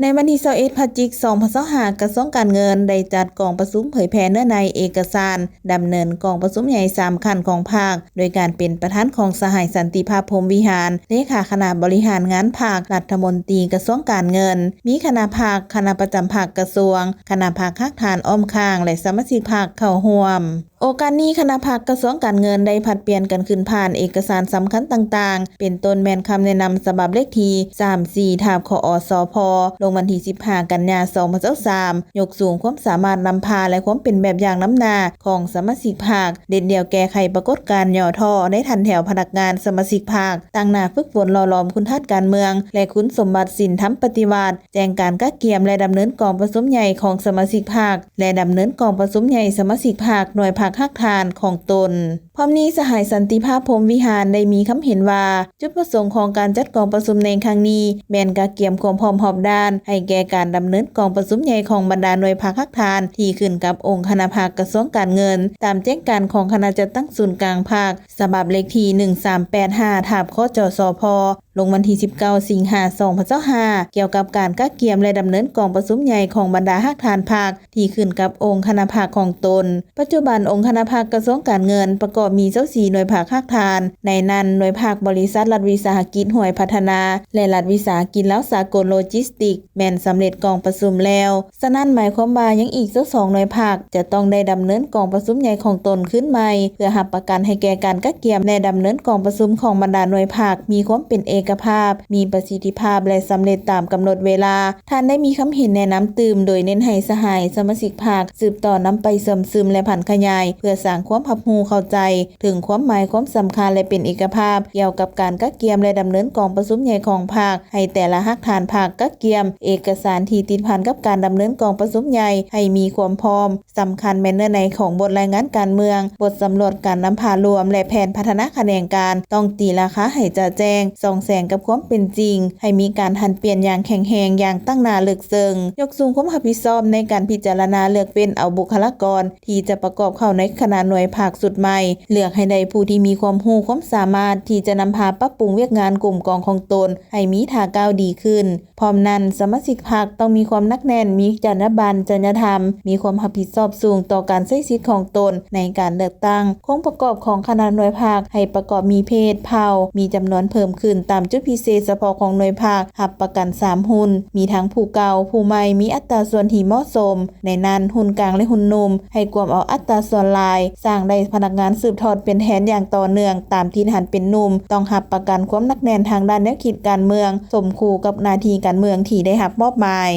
ในวันที่21พฤศจิกายน2025กระทรวงการเงินได้จัดกองประชุมเผยแพร่เนื้อในเอกสารดำเนินกองประชุมใหญ่3ขั้นของภาคโดยการเป็นประธานของสหายสันติภาพพรหมวิหารเลขาคณะบริหารงานภาครัฐมนตรีกระทรวงการเงินมีคณะภาคคณะประจำภาคกระทรวงคณะภาคภาคฐานอ้อมข้างและสมาชิกภาคเข้าร่วมโอกาสนี้คณะภาคกระทรวงการเงินได้ผัดเปลี่ยนกันขึ้นผ่านเอกสารสำคัญต่างๆเป็นต้นแม่นคำแนะนำฉบับเลขที่34/ขอสพลงวันที่15กันยายน2023ยกสูงความสามารถนำพาและความเป็นแบบอย่างน้ำหน้าของสมาชิกภาคเด็ดเดี่ยวแก้ไขปรากฏการณ์ย่อท่อได้ทันแถวพนักงานสมาชิกภาคตั้งหน้าฝึกฝนหล่อหลอมคุณทัศน์การเมืองและคุณสมบัติศีลธรรมปฏิวัติแจ้งการกักเกียมและดำเนินกองประชุมใหญ่ของสมาชิกภาคและดำเนินกองประชุมใหญ่สมาชิกภาคหน่วยภาคภาคฐานของตนพร้อมนี้สหายสันติภาพพรหมวิหารได้มีคำเห็นว่าจุดประสงค์ของการจัดกองประชุมในครั้งนี้แม่นกักเกียมความพร้อมรอบด้านให้แก่การดำเนินกองประชุมใหญ่ของบรรดาหน่วยภาคภาคฐานที่ขึ้นกับองค์คณะภาคกระทรวงการเงินตามแจ้งการของคณะจัดตั้งศูนย์กลางภาคฉบับเลขที่1385/ขจสพลงวันที่19สิงหาคม2025เกี่ยวกับการกักเกียมและดำเนินกองประชุมใหญ่ของบรรดาภาคฐานภาคที่ขึ้นกับองค์คณะภาคของตนปัจจุบันองค์คณะภาคกระทรวงการเงินประกอบมี24หน่วยภาคภาคฐานในนั้นหน่วยภาคบริษัทรัฐวิสาหกิจห้วยพัฒนาและรัฐวิสาหกิจลาวสากลโลจิสติกแม่นสำเร็จกองประชุมแล้วฉะนั้นหมายความว่ายังอีก2หน่วยภาคจะต้องได้ดำเนินกองประชุมใหญ่ของตนขึ้นใหม่เพื่อรับประกันให้แก่การกักเกียมและดำเนินกองประชุมของบรรดาหน่วยภาคมีความเป็นเอกภาพมีประสิทธิภาพและสำเร็จตามกำหนดเวลาท่านได้มีคำเห็นแนะนำตื่มโดยเน้นให้สหายสมาชิกภาคสืบต่อนำไปเสริมซึมและผันขยายเพื่อสร้างความรับรู้เข้าใจถึงความหมายความสำคัญและเป็นเอกภาพเกี่ยวกับการกักเกียมและดำเนินกองประชุมใหญ่ของภาคให้แต่ละภาคฐานภาคกักเกียมเอกสารที่ติดพันกับการดำเนินกองประชุมใหญ่ให้มีความพร้อมสำคัญแม่นในของบทรายงานการเมืองบทสำรวจการนำพารวมและแผนพัฒนาคะแนนการต้องตีราคาให้จะแจ้งส่องแสงกับความเป็นจริงให้มีการหันเปลี่ยนอย่างแข็งแรงอย่างตั้งหน้าเลือกเซิงยกสูงความรับผิดชอบในการพิจารณาเลือกเป็นเอาบุคลากรที่จะประกอบเข้าในคณะหน่วยภาคสุดใหม่เลือกให้ได้ผู้ที่มีความรู้ความสามารถที่จะนำพาปรับปรุงเวียกงานกลุ่มกองของตนให้มีท่าก้าวดีขึ้นพร้อมนั้นสมาชิกพรรคต้องมีความนักแน่นมีจรรยาบรรณจริยธรรมมีความรับผิดชอบสูงต่อการใช้สิทธิของตนในการเลือกตั้งโครงประกอบของคณะหน่วยภาคให้ประกอบมีเพศเผ่ามีจำนวนเพิ่มขึ้นตามจุดพิเศษเฉพาะของหน่วยภาครับประกัน3หุ้นมีทั้งผู้เก่าผู้ใหม่มีอัตราส่วนที่เหมาะสมในนั้นหุ้นกลางและหุ้นนุ่มให้กวมเอาอัตราส่วนหลายสร้างได้พนักงานสืบทอดเป็นแทนอย่างต่อเนื่องตามที่หันเป็นนุ่มต้องรับประกันความนักแน่นทางด้านแนวคิดการเมืองสมคู่กับหน้าที่การเมืองที่ได้รับมอบหมาย